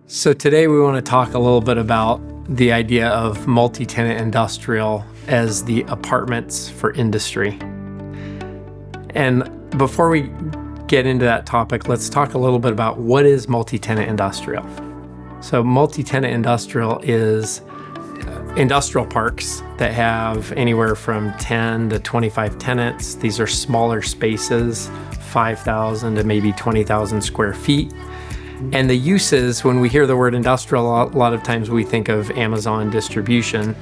So today we want to talk a little bit about the idea of multi-tenant industrial as the apartments for industry. And before we get into that topic, let's talk a little bit about what is multi-tenant industrial. So multi-tenant industrial is industrial parks that have anywhere from 10 to 25 tenants. These are smaller spaces, 5,000 to maybe 20,000 square feet. And the uses, when we hear the word industrial, a lot of times we think of Amazon distribution.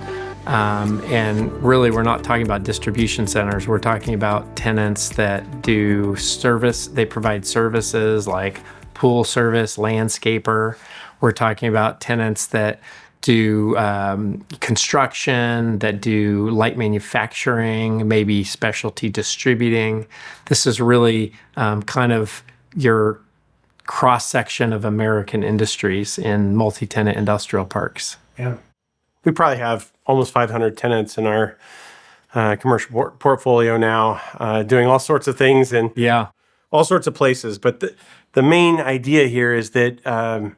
And really, we're not talking about distribution centers. We're talking about tenants that do service. They provide services like pool service, landscaper. We're talking about tenants that do construction, that do light manufacturing, maybe specialty distributing. This is really kind of your cross-section of American industries in multi-tenant industrial parks. Yeah. We probably have almost 500 tenants in our commercial portfolio now, doing all sorts of things in all sorts of places. But the main idea here is that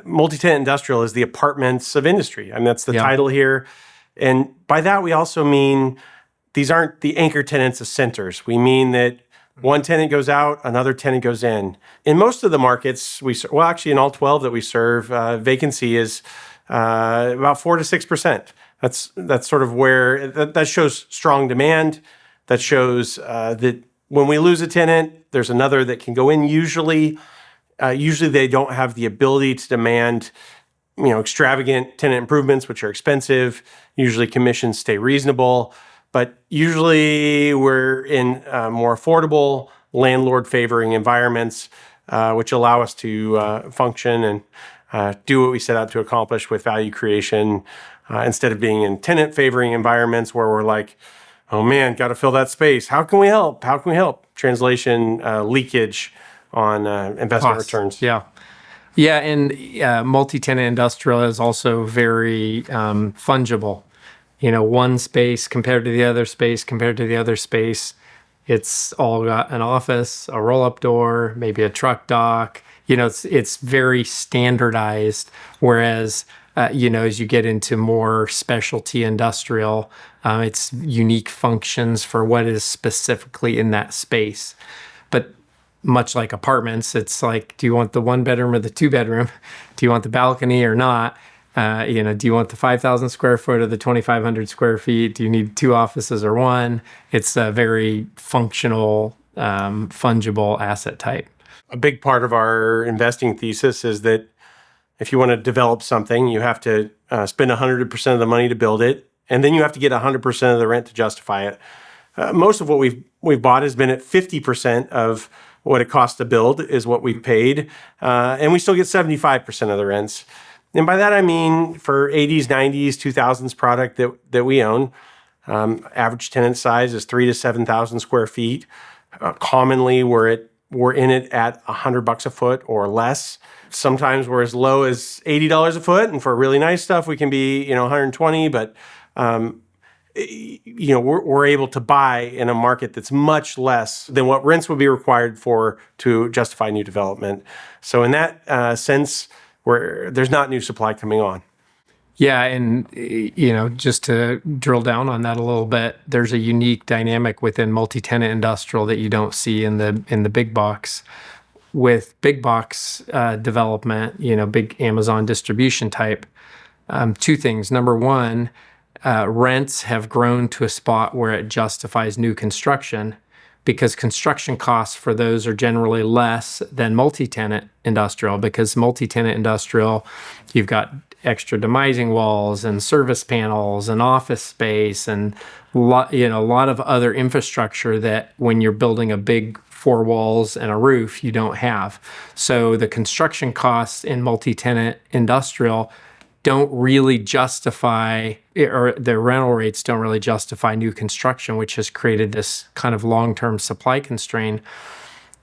multi-tenant industrial is the apartments of industry. I mean, that's the title here. And by that, we also mean these aren't the anchor tenants of centers. We mean that one tenant goes out, another tenant goes in. In most of the markets, actually in all 12 that we serve, vacancy is about 4 to 6%. That's sort of where that shows strong demand. That shows that when we lose a tenant, there's another that can go in. Usually they don't have the ability to demand, extravagant tenant improvements, which are expensive. Usually commissions stay reasonable. But usually we're in more affordable, landlord-favoring environments, which allow us to function and do what we set out to accomplish with value creation, instead of being in tenant-favoring environments where we're like, oh man, got to fill that space. How can we help? How can we help? Translation, leakage on investment returns. Yeah, and multi-tenant industrial is also very fungible. One space compared to the other space, it's all got an office, a roll-up door, maybe a truck dock. It's very standardized. Whereas, as you get into more specialty industrial, it's unique functions for what is specifically in that space. But much like apartments, it's like, do you want the one bedroom or the two bedroom? Do you want the balcony or not? Do you want the 5,000 square foot or the 2,500 square feet? Do you need two offices or one? It's a very functional, fungible asset type. A big part of our investing thesis is that if you want to develop something, you have to spend 100% of the money to build it, and then you have to get 100% of the rent to justify it. Most of what we've bought has been at 50% of what it costs to build is what we've paid, and we still get 75% of the rents. And by that, I mean for 80s, 90s, 2000s product that we own, average tenant size is 3,000 to 7,000 square feet. Commonly, we're in it at $100 a foot or less. Sometimes we're as low as $80 a foot, and for really nice stuff, we can be 120. But we're able to buy in a market that's much less than what rents would be required for to justify new development. So in that sense, where there's not new supply coming on. Yeah, and just to drill down on that a little bit, there's a unique dynamic within multi-tenant industrial that you don't see in the big box. With big box development, big Amazon distribution type, two things. Number one, rents have grown to a spot where it justifies new construction, because construction costs for those are generally less than multi-tenant industrial, because multi-tenant industrial, you've got extra demising walls and service panels and office space and a lot of other infrastructure that when you're building a big four walls and a roof, you don't have. So the construction costs in multi-tenant industrial don't really justify, or the rental rates don't really justify new construction, which has created this kind of long-term supply constraint.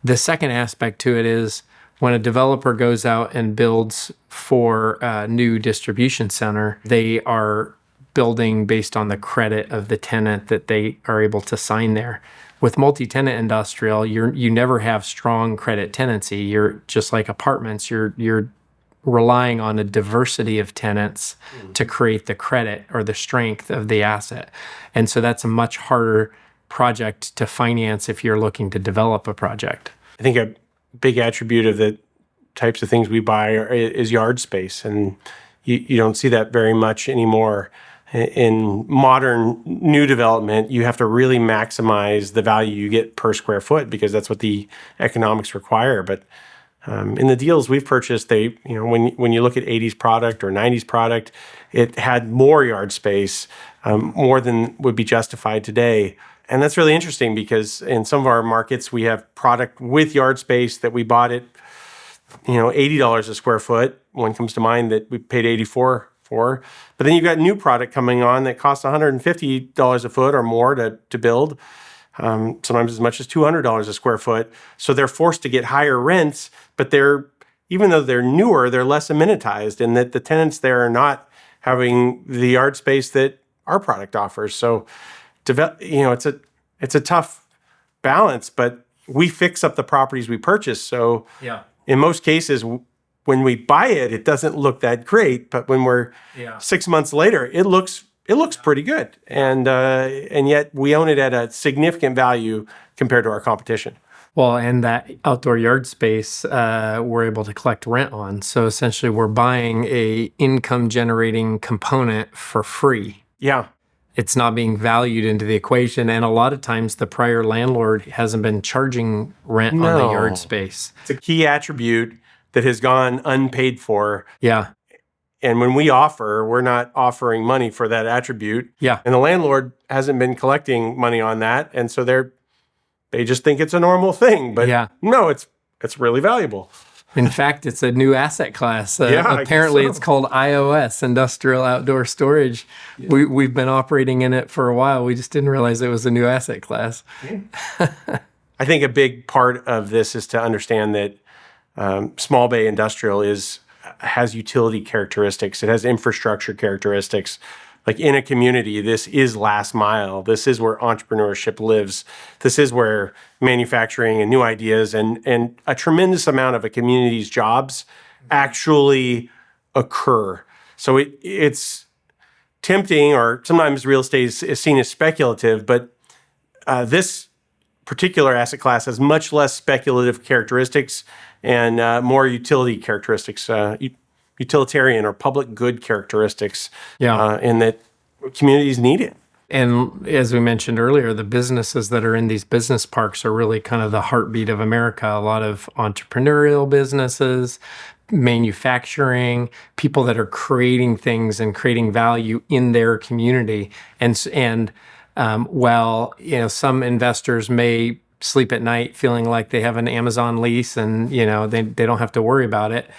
The second aspect to it is when a developer goes out and builds for a new distribution center, they are building based on the credit of the tenant that they are able to sign there. With multi-tenant industrial, you never have strong credit tenancy. You're just like apartments. You're relying on a diversity of tenants to create the credit or the strength of the asset. And so that's a much harder project to finance if you're looking to develop a project. I think a big attribute of the types of things we buy is yard space, and you don't see that very much anymore. In modern new development, you have to really maximize the value you get per square foot because that's what the economics require. But in the deals we've purchased, when you look at 80s product or 90s product, it had more yard space, more than would be justified today. And that's really interesting because in some of our markets, we have product with yard space that we bought at, $80 a square foot. One comes to mind that we paid $84 for. But then you've got new product coming on that costs $150 a foot or more to build, sometimes as much as $200 a square foot. So they're forced to get higher rents, but even though they're newer, they're less amenitized, and that the tenants there are not having the yard space that our product offers. So it's a tough balance, but we fix up the properties we purchase. So in most cases, when we buy it, it doesn't look that great, but when we're 6 months later, it looks pretty good, and yet we own it at a significant value compared to our competition. Well, and that outdoor yard space, we're able to collect rent on. So essentially, we're buying a income generating component for free. Yeah. It's not being valued into the equation, and a lot of times the prior landlord hasn't been charging rent on the yard space. It's a key attribute that has gone unpaid for. Yeah. And when we offer, we're not offering money for that attribute. Yeah. And the landlord hasn't been collecting money on that. And so they just think it's a normal thing. But no, it's really valuable. In fact, it's a new asset class. Apparently It's called IOS, Industrial Outdoor Storage. We've been operating in it for a while. We just didn't realize it was a new asset class. I think a big part of this is to understand that small bay industrial has utility characteristics. It has infrastructure characteristics. Like in a community, this is last mile. This is where entrepreneurship lives. This is where manufacturing and new ideas and a tremendous amount of a community's jobs actually occur. So it's tempting, or sometimes real estate is seen as speculative, but this particular asset class has much less speculative characteristics and more utility characteristics, utilitarian or public good characteristics, in that communities need it. And as we mentioned earlier, the businesses that are in these business parks are really kind of the heartbeat of America. A lot of entrepreneurial businesses, manufacturing, people that are creating things and creating value in their community. And while some investors may sleep at night feeling like they have an Amazon lease and they don't have to worry about it,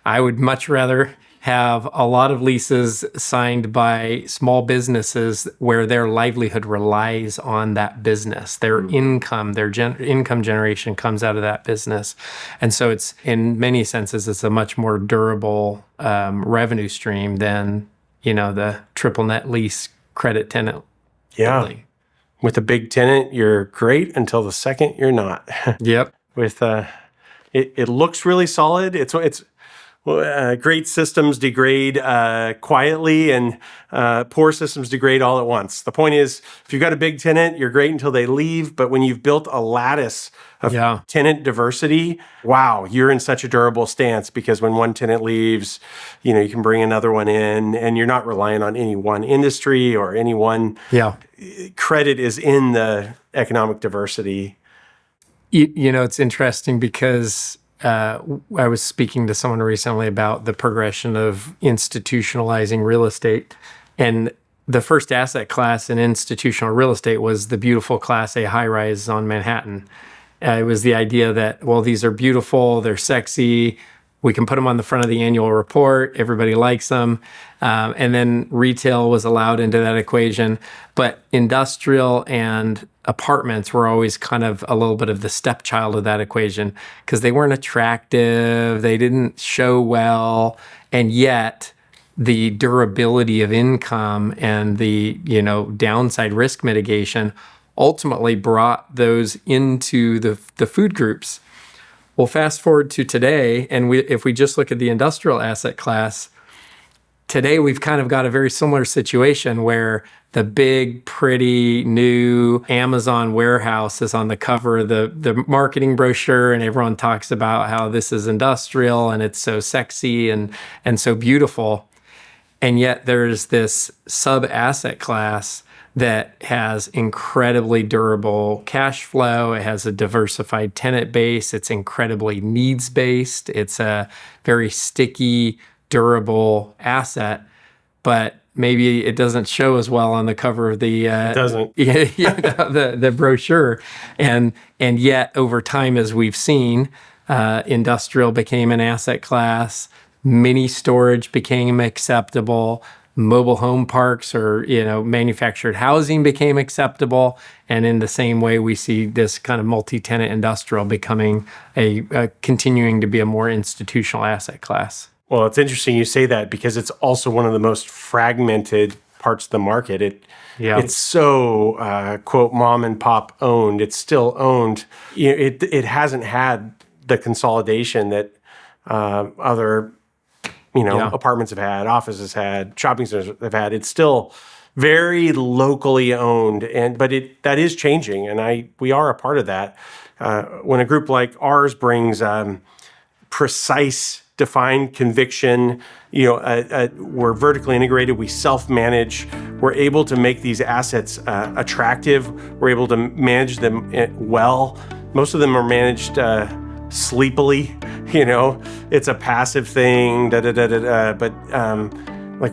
I would much rather have a lot of leases signed by small businesses where their livelihood relies on that business. Their income, income generation comes out of that business. And so it's, in many senses, it's a much more durable revenue stream than, the triple net lease credit tenant. Yeah. building. With a big tenant, you're great until the second you're not. Yep. With it looks really solid. It's great systems degrade quietly, and poor systems degrade all at once. The point is, if you've got a big tenant, you're great until they leave. But when you've built a lattice of tenant diversity, wow, you're in such a durable stance, because when one tenant leaves, you can bring another one in, and you're not relying on any one industry or any one. Credit is in the economic diversity. It's interesting because I was speaking to someone recently about the progression of institutionalizing real estate. And the first asset class in institutional real estate was the beautiful Class A high-rise on Manhattan. It was the idea that, well, these are beautiful, they're sexy, we can put them on the front of the annual report, everybody likes them. And then retail was allowed into that equation. But industrial and apartments were always kind of a little bit of the stepchild of that equation, because they weren't attractive, they didn't show well, and yet the durability of income and the downside risk mitigation ultimately brought those into the food groups. Well, fast forward to today, and if we just look at the industrial asset class, today we've kind of got a very similar situation where the big, pretty, new Amazon warehouse is on the cover of the marketing brochure, and everyone talks about how this is industrial and it's so sexy and so beautiful. And yet there's this sub-asset class that has incredibly durable cash flow. It has a diversified tenant base. It's incredibly needs-based. It's a very sticky, durable asset, but maybe it doesn't show as well on the cover of the It doesn't. the brochure. And yet over time, as we've seen, industrial became an asset class, mini storage became acceptable, mobile home parks or manufactured housing became acceptable, and in the same way we see this kind of multi-tenant industrial becoming a continuing to be a more institutional asset class. Well, it's interesting you say that because it's also one of the most fragmented parts of the market. It's so quote mom and pop owned. It's still owned. It hasn't had the consolidation that other apartments have had, offices had, shopping centers have had. It's still very locally owned, but that is changing, and we are a part of that. When a group like ours brings precise, defined conviction, we're vertically integrated, we self-manage, we're able to make these assets attractive, we're able to manage them well. Most of them are managed sleepily, it's a passive thing, but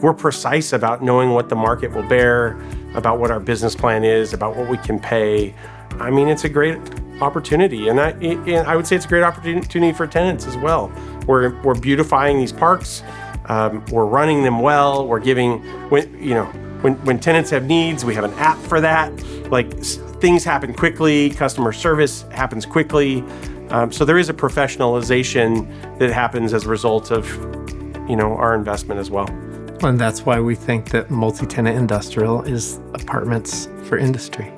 we're precise about knowing what the market will bear, about what our business plan is, about what we can pay. I mean, it's a great opportunity, and I would say it's a great opportunity for tenants as well. We're beautifying these parks, we're running them well, we're giving when tenants have needs, we have an app for that. Things happen quickly, customer service happens quickly. So there is a professionalization that happens as a result of, our investment as well. And that's why we think that multi-tenant industrial is apartments for industry.